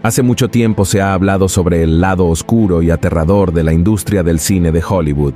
Hace mucho tiempo se ha hablado sobre el lado oscuro y aterrador de la industria del cine de Hollywood,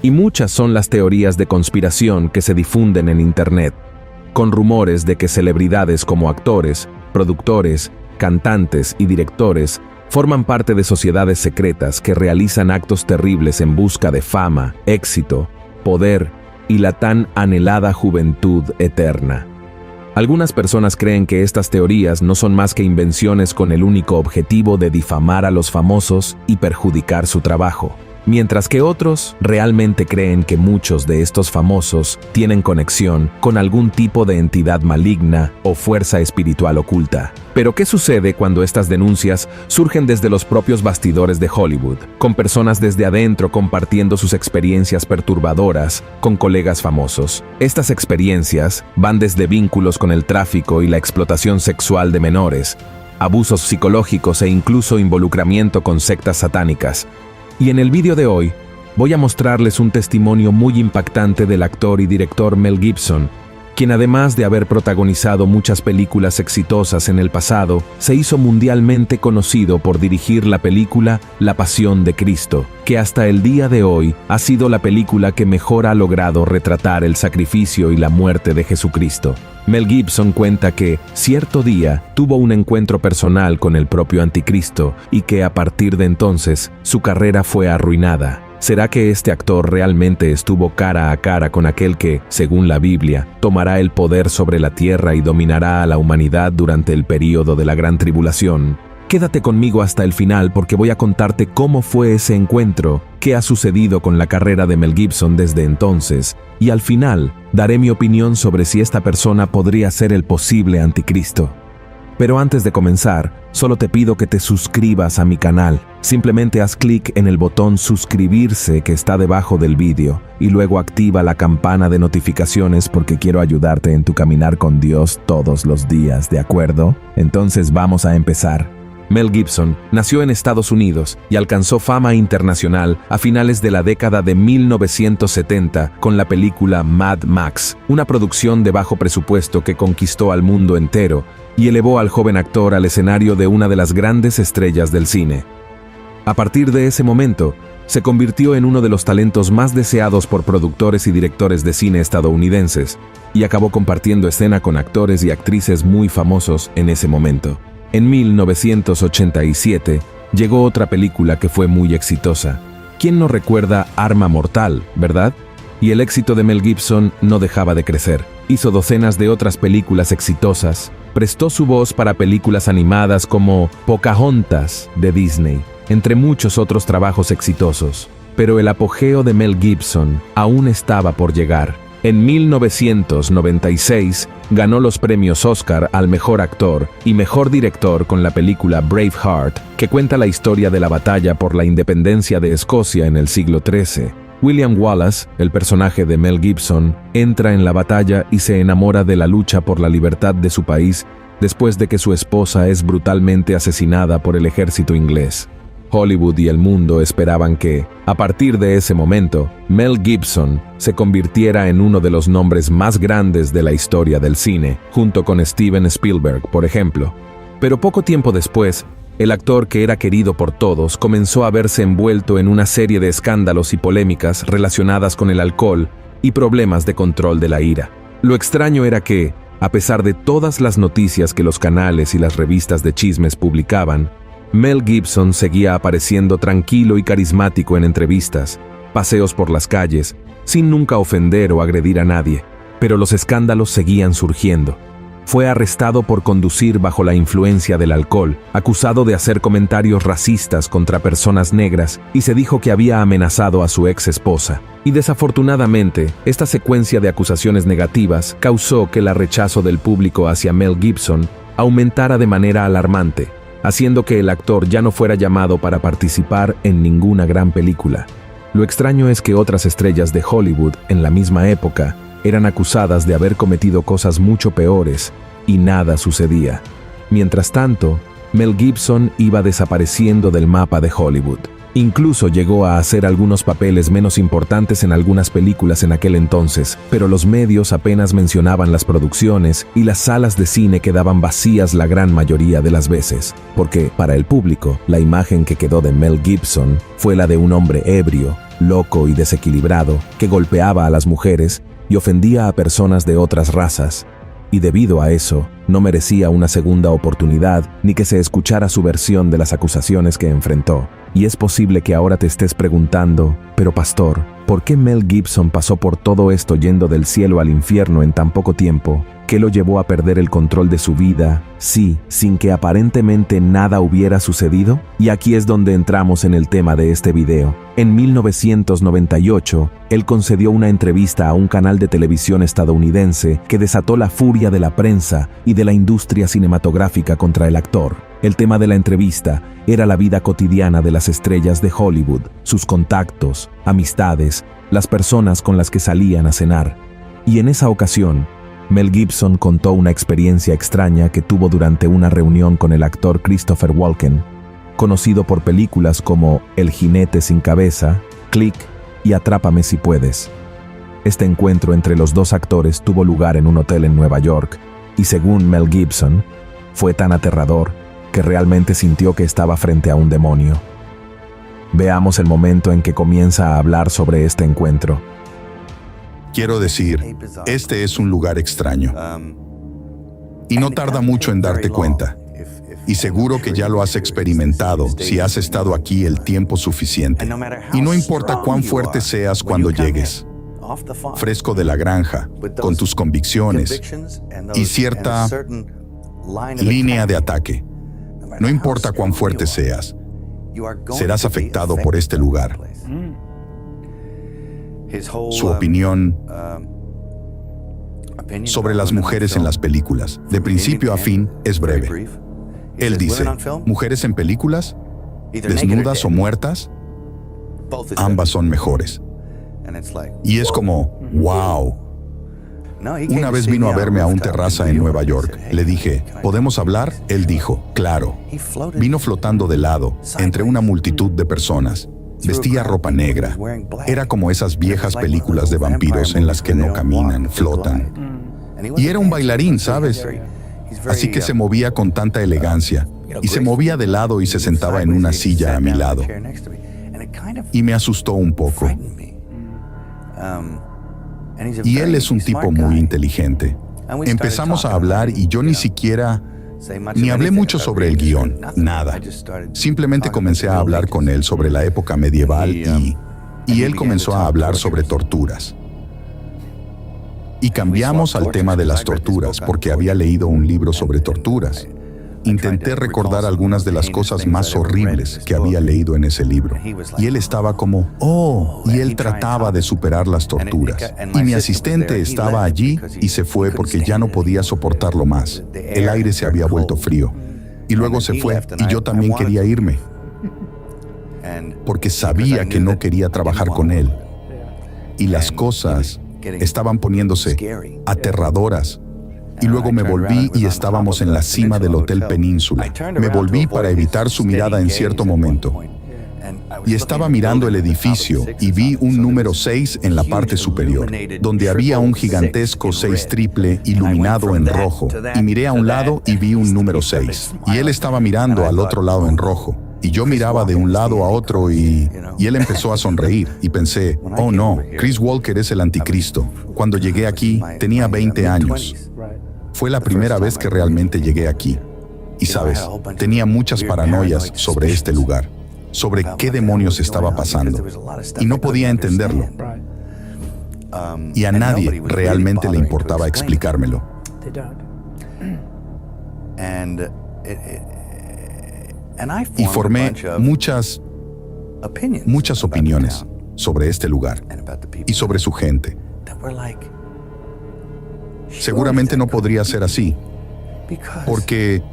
y muchas son las teorías de conspiración que se difunden en Internet, con rumores de que celebridades como actores, productores, cantantes y directores forman parte de sociedades secretas que realizan actos terribles en busca de fama, éxito, poder y la tan anhelada juventud eterna. Algunas personas creen que estas teorías no son más que invenciones con el único objetivo de difamar a los famosos y perjudicar su trabajo, mientras que otros realmente creen que muchos de estos famosos tienen conexión con algún tipo de entidad maligna o fuerza espiritual oculta. Pero ¿qué sucede cuando estas denuncias surgen desde los propios bastidores de Hollywood, con personas desde adentro compartiendo sus experiencias perturbadoras con colegas famosos? Estas experiencias van desde vínculos con el tráfico y la explotación sexual de menores, abusos psicológicos e incluso involucramiento con sectas satánicas. Y en el vídeo de hoy, voy a mostrarles un testimonio muy impactante del actor y director Mel Gibson, quien además de haber protagonizado muchas películas exitosas en el pasado, se hizo mundialmente conocido por dirigir la película La Pasión de Cristo, que hasta el día de hoy ha sido la película que mejor ha logrado retratar el sacrificio y la muerte de Jesucristo. Mel Gibson cuenta que, cierto día, tuvo un encuentro personal con el propio Anticristo y que a partir de entonces, su carrera fue arruinada. ¿Será que este actor realmente estuvo cara a cara con aquel que, según la Biblia, tomará el poder sobre la tierra y dominará a la humanidad durante el período de la Gran Tribulación? Quédate conmigo hasta el final porque voy a contarte cómo fue ese encuentro, qué ha sucedido con la carrera de Mel Gibson desde entonces, y al final daré mi opinión sobre si esta persona podría ser el posible anticristo. Pero antes de comenzar, solo te pido que te suscribas a mi canal. Simplemente haz clic en el botón suscribirse que está debajo del vídeo y luego activa la campana de notificaciones porque quiero ayudarte en tu caminar con Dios todos los días, ¿de acuerdo? Entonces vamos a empezar. Mel Gibson nació en Estados Unidos y alcanzó fama internacional a finales de la década de 1970 con la película Mad Max, una producción de bajo presupuesto que conquistó al mundo entero y elevó al joven actor al escenario de una de las grandes estrellas del cine. A partir de ese momento, se convirtió en uno de los talentos más deseados por productores y directores de cine estadounidenses y acabó compartiendo escena con actores y actrices muy famosos en ese momento. En 1987 llegó otra película que fue muy exitosa. ¿Quién no recuerda Arma Mortal, verdad? Y el éxito de Mel Gibson no dejaba de crecer. Hizo docenas de otras películas exitosas. Prestó su voz para películas animadas como Pocahontas de Disney, entre muchos otros trabajos exitosos. Pero el apogeo de Mel Gibson aún estaba por llegar. En 1996 ganó los premios Oscar al mejor actor y mejor director con la película Braveheart, que cuenta la historia de la batalla por la independencia de Escocia en el siglo XIII. William Wallace, el personaje de Mel Gibson, entra en la batalla y se enamora de la lucha por la libertad de su país después de que su esposa es brutalmente asesinada por el ejército inglés. Hollywood y el mundo esperaban que, a partir de ese momento, Mel Gibson se convirtiera en uno de los nombres más grandes de la historia del cine, junto con Steven Spielberg, por ejemplo. Pero poco tiempo después, el actor que era querido por todos comenzó a verse envuelto en una serie de escándalos y polémicas relacionadas con el alcohol y problemas de control de la ira. Lo extraño era que, a pesar de todas las noticias que los canales y las revistas de chismes publicaban, Mel Gibson seguía apareciendo tranquilo y carismático en entrevistas, paseos por las calles, sin nunca ofender o agredir a nadie. Pero los escándalos seguían surgiendo. Fue arrestado por conducir bajo la influencia del alcohol, acusado de hacer comentarios racistas contra personas negras y se dijo que había amenazado a su ex esposa. Y desafortunadamente, esta secuencia de acusaciones negativas causó que el rechazo del público hacia Mel Gibson aumentara de manera alarmante, haciendo que el actor ya no fuera llamado para participar en ninguna gran película. Lo extraño es que otras estrellas de Hollywood en la misma época eran acusadas de haber cometido cosas mucho peores y nada sucedía. Mientras tanto, Mel Gibson iba desapareciendo del mapa de Hollywood. Incluso llegó a hacer algunos papeles menos importantes en algunas películas en aquel entonces, pero los medios apenas mencionaban las producciones y las salas de cine quedaban vacías la gran mayoría de las veces, porque, para el público, la imagen que quedó de Mel Gibson fue la de un hombre ebrio, loco y desequilibrado, que golpeaba a las mujeres y ofendía a personas de otras razas. Y debido a eso, no merecía una segunda oportunidad ni que se escuchara su versión de las acusaciones que enfrentó. Y es posible que ahora te estés preguntando, pero pastor, ¿por qué Mel Gibson pasó por todo esto yendo del cielo al infierno en tan poco tiempo? ¿Qué lo llevó a perder el control de su vida? Sí, sin que aparentemente nada hubiera sucedido. Y aquí es donde entramos en el tema de este video. En 1998, él concedió una entrevista a un canal de televisión estadounidense que desató la furia de la prensa y de la industria cinematográfica contra el actor. El tema de la entrevista era la vida cotidiana de las estrellas de Hollywood, sus contactos, amistades, las personas con las que salían a cenar. Y en esa ocasión, Mel Gibson contó una experiencia extraña que tuvo durante una reunión con el actor Christopher Walken, conocido por películas como El jinete sin cabeza, Click y Atrápame si puedes. Este encuentro entre los dos actores tuvo lugar en un hotel en Nueva York y, según Mel Gibson, fue tan aterrador que realmente sintió que estaba frente a un demonio. Veamos el momento en que comienza a hablar sobre este encuentro. Quiero decir, este es un lugar extraño. Y no tarda mucho en darte cuenta. Y seguro que ya lo has experimentado si has estado aquí el tiempo suficiente. Y no importa cuán fuerte seas cuando llegues, fresco de la granja, con tus convicciones y cierta línea de ataque. No importa cuán fuerte seas, serás afectado por este lugar. Su opinión sobre las mujeres en las películas, de principio a fin, es breve. Él dice, mujeres en películas, desnudas o muertas, ambas son mejores. Y es como, wow. Una vez vino a verme a un terraza en Nueva York. Le dije, ¿podemos hablar? Él dijo, claro. Vino flotando de lado, entre una multitud de personas. Vestía ropa negra. Era como esas viejas películas de vampiros en las que no caminan, flotan. Y era un bailarín, ¿sabes? Así que se movía con tanta elegancia. Y se movía de lado y se sentaba en una silla a mi lado. Y me asustó un poco. Y él es un tipo muy inteligente. Empezamos a hablar y yo ni hablé mucho sobre el guión, nada. Simplemente comencé a hablar con él sobre la época medieval y él comenzó a hablar sobre torturas. Y cambiamos al tema de las torturas porque había leído un libro sobre torturas. Intenté recordar algunas de las cosas más horribles que había leído en ese libro. Y él estaba como, y él trataba de superar las torturas. Y mi asistente estaba allí y se fue porque ya no podía soportarlo más. El aire se había vuelto frío. Y luego se fue y yo también quería irme. Porque sabía que no quería trabajar con él. Y las cosas estaban poniéndose aterradoras. Y luego me volví y estábamos en la cima del Hotel Península. Me volví para evitar su mirada en cierto momento. Y estaba mirando el edificio y vi un número 6 en la parte superior, donde había un gigantesco 6 triple iluminado en rojo. Y miré a un lado y vi un número 6. Y él estaba mirando al otro lado en rojo. Y yo miraba de un lado a otro y él empezó a sonreír. Y pensé, oh no, Chris Walker es el anticristo. Cuando llegué aquí, tenía 20 años. Fue la primera vez que realmente llegué aquí. Y sabes, tenía muchas paranoias sobre este lugar, sobre qué demonios estaba pasando. Y no podía entenderlo. Y a nadie realmente le importaba explicármelo. Y formé muchas opiniones sobre este lugar y sobre su gente. Seguramente no podría ser así, porque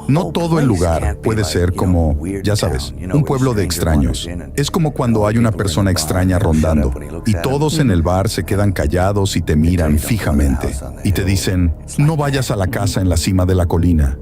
no todo el lugar puede ser como, ya sabes, un pueblo de extraños. Es como cuando hay una persona extraña rondando y todos en el bar se quedan callados y te miran fijamente y te dicen, no vayas a la casa en la cima de la colina.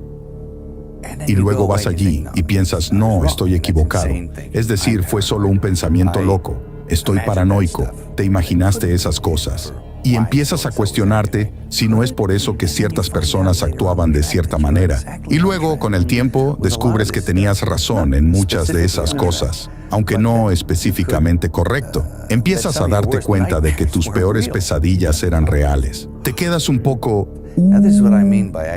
Y luego vas allí y piensas, no, estoy equivocado. Es decir, fue solo un pensamiento loco. Estoy paranoico. Te imaginaste esas cosas. Y empiezas a cuestionarte si no es por eso que ciertas personas actuaban de cierta manera. Y luego, con el tiempo, descubres que tenías razón en muchas de esas cosas, aunque no específicamente correcto. Empiezas a darte cuenta de que tus peores pesadillas eran reales. Te quedas un poco...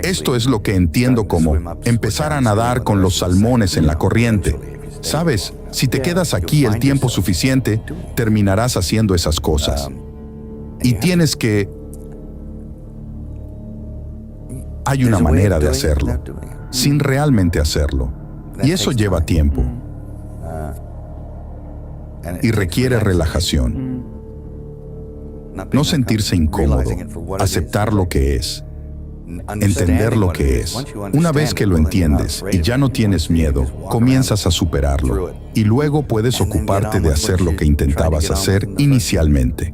Esto es lo que entiendo como empezar a nadar con los salmones en la corriente. ¿Sabes? Si te quedas aquí el tiempo suficiente, terminarás haciendo esas cosas. Y tienes que... Hay una manera de hacerlo, sin realmente hacerlo. Y eso lleva tiempo. Y requiere relajación. No sentirse incómodo, aceptar lo que es. Entender lo que es. Una vez que lo entiendes y ya no tienes miedo, comienzas a superarlo. Y luego puedes ocuparte de hacer lo que intentabas hacer inicialmente.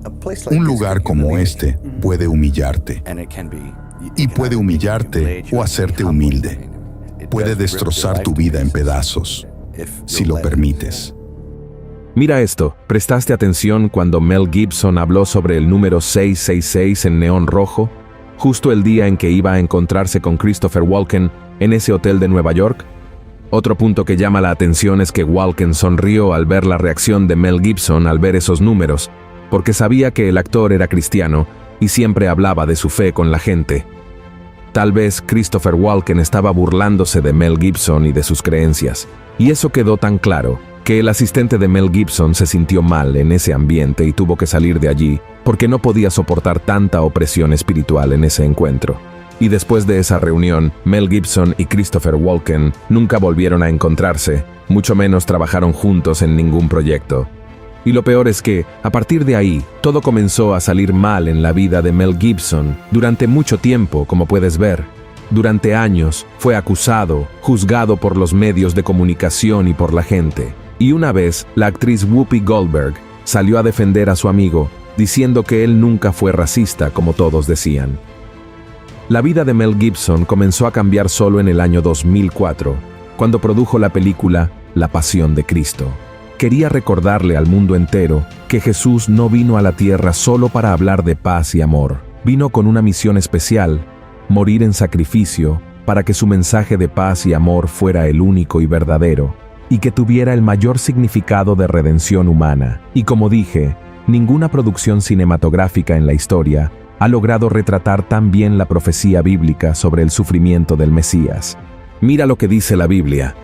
Un lugar como este puede humillarte. Y puede humillarte o hacerte humilde. Puede destrozar tu vida en pedazos, si lo permites. Mira esto, ¿prestaste atención cuando Mel Gibson habló sobre el número 666 en neón rojo? Justo el día en que iba a encontrarse con Christopher Walken en ese hotel de Nueva York. Otro punto que llama la atención es que Walken sonrió al ver la reacción de Mel Gibson al ver esos números, porque sabía que el actor era cristiano y siempre hablaba de su fe con la gente. Tal vez Christopher Walken estaba burlándose de Mel Gibson y de sus creencias, y eso quedó tan claro que el asistente de Mel Gibson se sintió mal en ese ambiente y tuvo que salir de allí porque no podía soportar tanta opresión espiritual en ese encuentro. Y después de esa reunión, Mel Gibson y Christopher Walken nunca volvieron a encontrarse, mucho menos trabajaron juntos en ningún proyecto. Y lo peor es que, a partir de ahí, todo comenzó a salir mal en la vida de Mel Gibson durante mucho tiempo, como puedes ver. Durante años, fue acusado, juzgado por los medios de comunicación y por la gente. Y una vez, la actriz Whoopi Goldberg salió a defender a su amigo, diciendo que él nunca fue racista como todos decían. La vida de Mel Gibson comenzó a cambiar solo en el año 2004, cuando produjo la película La Pasión de Cristo. Quería recordarle al mundo entero que Jesús no vino a la tierra solo para hablar de paz y amor. Vino con una misión especial, morir en sacrificio, para que su mensaje de paz y amor fuera el único y verdadero, y que tuviera el mayor significado de redención humana. Y como dije, ninguna producción cinematográfica en la historia ha logrado retratar tan bien la profecía bíblica sobre el sufrimiento del Mesías. Mira lo que dice la Biblia.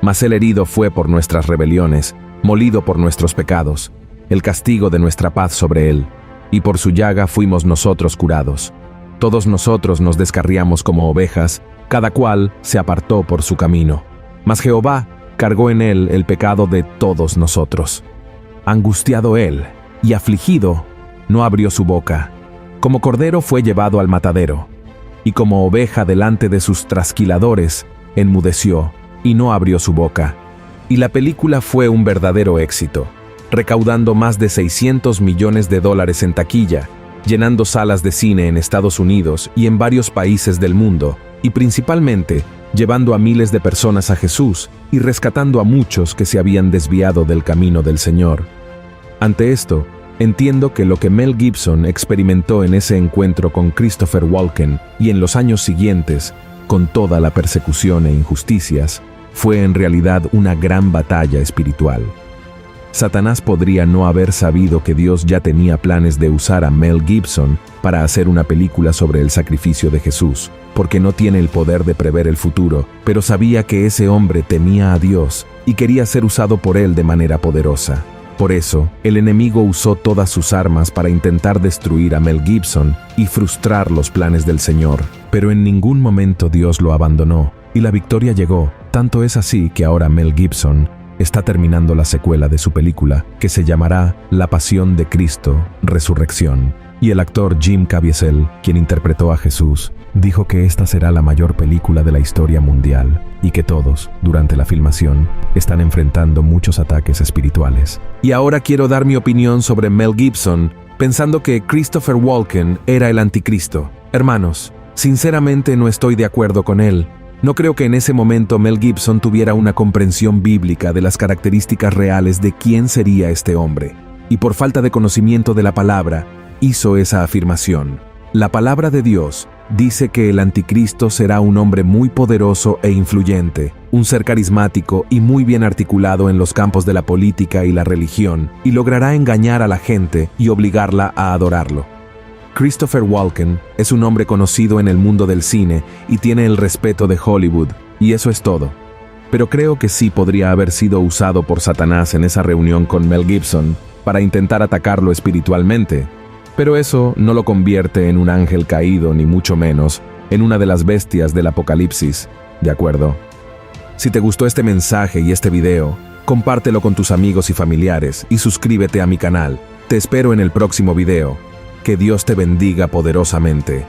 Mas él herido fue por nuestras rebeliones, molido por nuestros pecados, el castigo de nuestra paz sobre él, y por su llaga fuimos nosotros curados. Todos nosotros nos descarriamos como ovejas, cada cual se apartó por su camino. Mas Jehová cargó en él el pecado de todos nosotros. Angustiado él y afligido, no abrió su boca. Como cordero fue llevado al matadero, y como oveja delante de sus trasquiladores, enmudeció y no abrió su boca. Y la película fue un verdadero éxito, recaudando más de $600 millones en taquilla, llenando salas de cine en Estados Unidos y en varios países del mundo, y principalmente llevando a miles de personas a Jesús y rescatando a muchos que se habían desviado del camino del Señor. Ante esto, entiendo que lo que Mel Gibson experimentó en ese encuentro con Christopher Walken y en los años siguientes, con toda la persecución e injusticias, fue en realidad una gran batalla espiritual. Satanás podría no haber sabido que Dios ya tenía planes de usar a Mel Gibson para hacer una película sobre el sacrificio de Jesús, porque no tiene el poder de prever el futuro, pero sabía que ese hombre temía a Dios y quería ser usado por él de manera poderosa. Por eso, el enemigo usó todas sus armas para intentar destruir a Mel Gibson y frustrar los planes del Señor. Pero en ningún momento Dios lo abandonó, y la victoria llegó. Tanto es así que ahora Mel Gibson está terminando la secuela de su película, que se llamará La Pasión de Cristo, Resurrección. Y el actor Jim Caviezel, quien interpretó a Jesús, dijo que esta será la mayor película de la historia mundial y que todos, durante la filmación, están enfrentando muchos ataques espirituales. Y ahora quiero dar mi opinión sobre Mel Gibson, pensando que Christopher Walken era el anticristo. Hermanos, sinceramente no estoy de acuerdo con él. No creo que en ese momento Mel Gibson tuviera una comprensión bíblica de las características reales de quién sería este hombre, y por falta de conocimiento de la palabra, hizo esa afirmación. La palabra de Dios dice que el anticristo será un hombre muy poderoso e influyente, un ser carismático y muy bien articulado en los campos de la política y la religión, y logrará engañar a la gente y obligarla a adorarlo. Christopher Walken es un hombre conocido en el mundo del cine y tiene el respeto de Hollywood, y eso es todo. Pero creo que sí podría haber sido usado por Satanás en esa reunión con Mel Gibson para intentar atacarlo espiritualmente. Pero eso no lo convierte en un ángel caído, ni mucho menos, en una de las bestias del Apocalipsis, ¿de acuerdo? Si te gustó este mensaje y este video, compártelo con tus amigos y familiares y suscríbete a mi canal. Te espero en el próximo video. Que Dios te bendiga poderosamente.